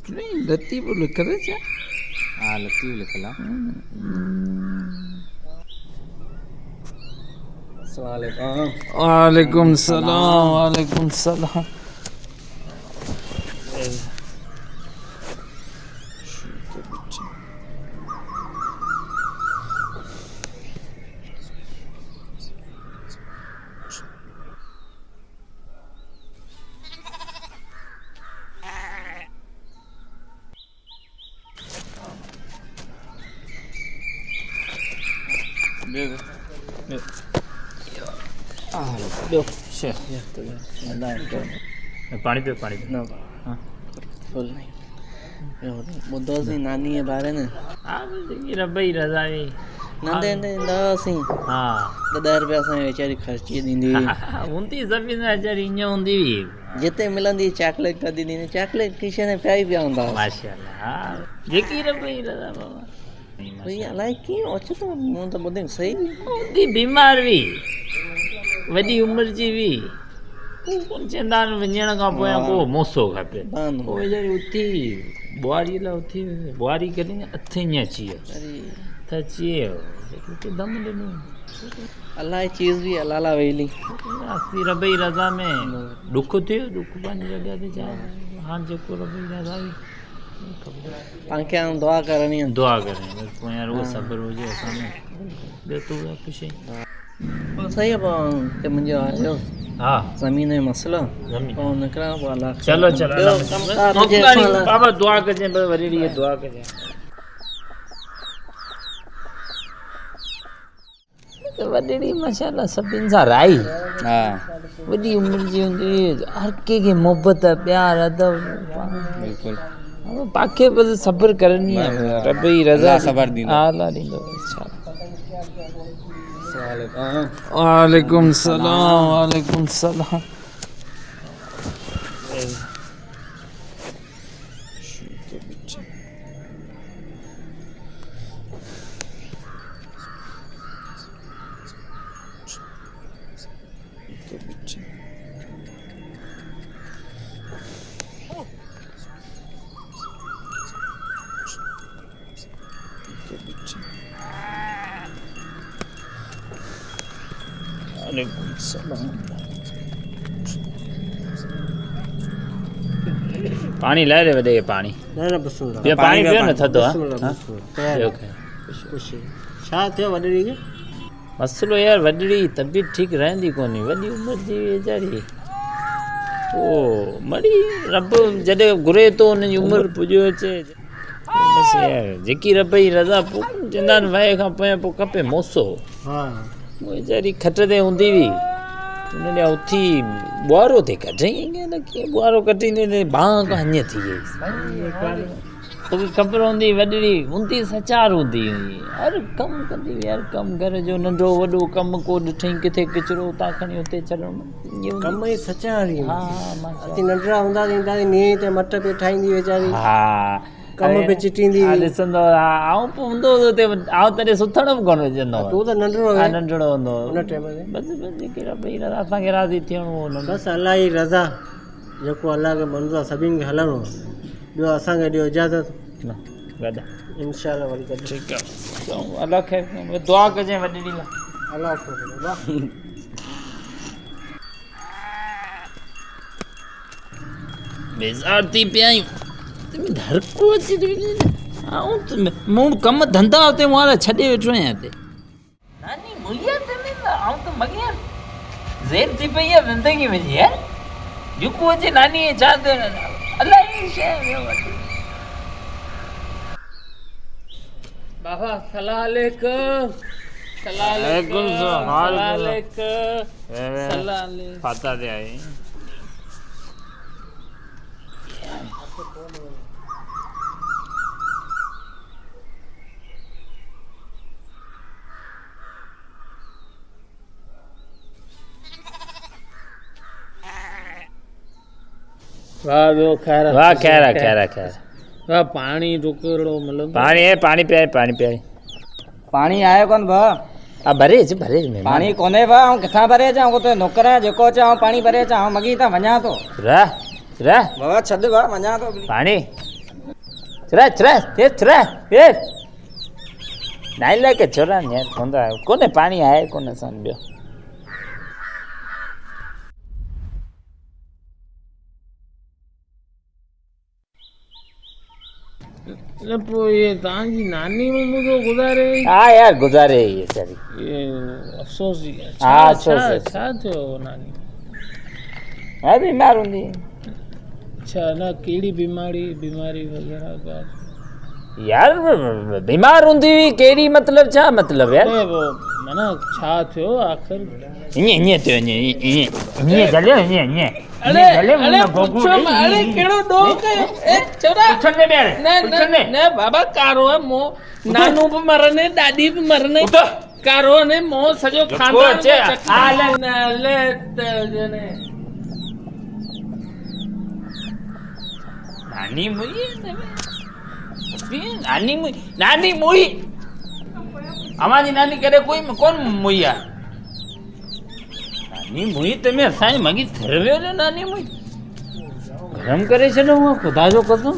लतीफ़ लिखल छा? हाँ लतीफ़ लिखल आहे। वालेकुम सलाम वालेकुम सलाम। पानी पियो पानी पियो। फुल नहीं ॿुधो सी नानी जे बारे में। हाँ रबई रज़ाई नंढे नंढे ईंदासीं हाँ 10 रुपया असांखे वीचारी ख़र्ची ॾींदी हुई। हूंदी सभिनि सां वीचारी ईअं हूंदी हुई। जिते मिलंदी चॉकलेट कढी ॾींदी, चॉकलेट शीशे में पिया ई पिया हूंदा। माशाल्लाह हाँ जेकी रबई रज़ा बाबा भई अलाए कीअं ओचितो मूं त ॿुधे सही हूंदी बीमार हुई वॾी उमिरि जी हुई। चवंदा आहिनि वञण खां पोइ को मोसो खपे पोइ वीचारी उथी बुआरी लाइ उथी बुआरी करे हथ ईअं अची वियो त अची वियो दम ॾिनो। अलाए चीज़ बि अलाला वेली रबई रज़ा में ॾुख थियो ॾुख पंहिंजी जॻह ते छा हाणे जेको रबई रज़ा हुई तव्हांखे हाणे दुआ करणी आहे। दुआ करणी पोइ यार उहो सब्र हुजे असां में ॿियो तूं कुझु सही आहे पोइ मुंहिंजो आयो हा ज़मीन जो मसलो पोइ निकिरा पोइ अलाह चलो चलो बाबा दुआ कजे वरी ॾींहुं दुआ कजे। वॾड़ी माशाल्लाह सभिनि सां राई हा वॾी उमिरि जी हूंदी हर कंहिंखे मोहबत प्यार अदब बिल्कुलु पाखे बस सब्र करनी है रबई रज़ा सब्र दी अल्लाह ॾींदो। वालेकुम सलाम वालेकुम सलाम। पानी लाए रे वॾे पानी न बसि पानी पियो न थधो छा थियो वॾड़ी खे मसलो यार वॾड़ी तबियत ठीकु रहंदी कोन्हे वॾी उमिरि जी वीचारी ओ मरी रब जॾहिं घुरे थो हुनजी उमिरि पुॼो अचे बसि यार जेकी रबई रज़ा पोइ चवंदा आहिनि वए खां पोइ खपे मोसो। हा वीचारी खट ते हूंदी हुई उन ॾींहुं उथी बुआरो ते कढई कीअं बुआरो कढींदे बांह खां हीअं थी वई तोखे ख़बर हूंदी वॾड़ी हूंदी सचार हूंदी हुई हर कमु कंदी हुई हर कमु घर जो नंढो वॾो कमु को ॾिठई किथे किचिरो उतां खणी उते छॾणु कम ई सचार हा नंढड़ा हूंदा नीअं ते मट पे ठाहींदी वीचारी हा कम पे चिटींदी ॾिसंदो आऊं पोइ हूंदो हुते आऊं तॾहिं सुथण बि कोन विझंदो तूं त नंढड़ो नंढड़ो हूंदो हुन टाइम ते बसि जेकी रबई रज़ा असांखे राज़ी थियणो हो बसि अलाह जी रज़ा जेको अलाह खे मंज़ूर आहे सभिनि खे हलणो ॿियो असांखे ॾियो इजाज़त गॾु इंशाअल्लाह वरी गॾु ठीकु आहे अलाह खे दुआ कजे वॾड़ी लाइ अलाह बेज़ार थी पिया आहियूं हर को अची मूं कमु धंधा हुते वारा छॾे वेठो आहियां हिते नानी मुइया आऊं त मॻियां ज़ेर थी पई आहे ज़िंदगी मुंहिंजी यार जेको अचे नानी छा अलाए शइ बाबा सलाम अलैकुम फाता ते आए वाह ॿियो खैर वाह खैर खैर खैर वाह पाणी टुकड़ो मतलब पाणी पियारे पाणी आयो कोन भा आ भरे पाणी कोने भा ऐं किथां भरे अचां को तो नौकर जेको अचे ऐं पाणी भरे अचां ऐं मगी त वञा थो रह बाबा छॾ भा वञा थो पाणी નાઈ લે કે છોરા ને યાર ખોંદા કોને પાણી આય કોને સંડ્યો ये तव्हांजी नानी में मुझे गुज़ारे હા યાર ગુજારે ये सारी ये अफ़सोस जी हाँ, अफ़सोस है। छा थियो नानी હા બીમાર हूंदी अच्छा ना कहिड़ी बीमारी वग़ैरह का यार बीमार हूंदी हुई कहिड़ी मतलब छा मतलब यार अरे वो माना छा थियो आख़िर ईअं थियो ईअं जलियो ईअं अरे पुछो अरे केड़ो डो कयो ए छोरा पुछने बेर न न बाबा कारो है मो नानू भी मरने दादी भी मरने कारो ने मो सजो खानदान आ ले ले जने नानी मुई नानी मुई हमारी नानी करे कोई कौन मुईया नानी मुई તમે સાઈ મગી થરવ્યો ને નાની મુઈ ગરમ કરે છે ને હું ખુદા જો કસમ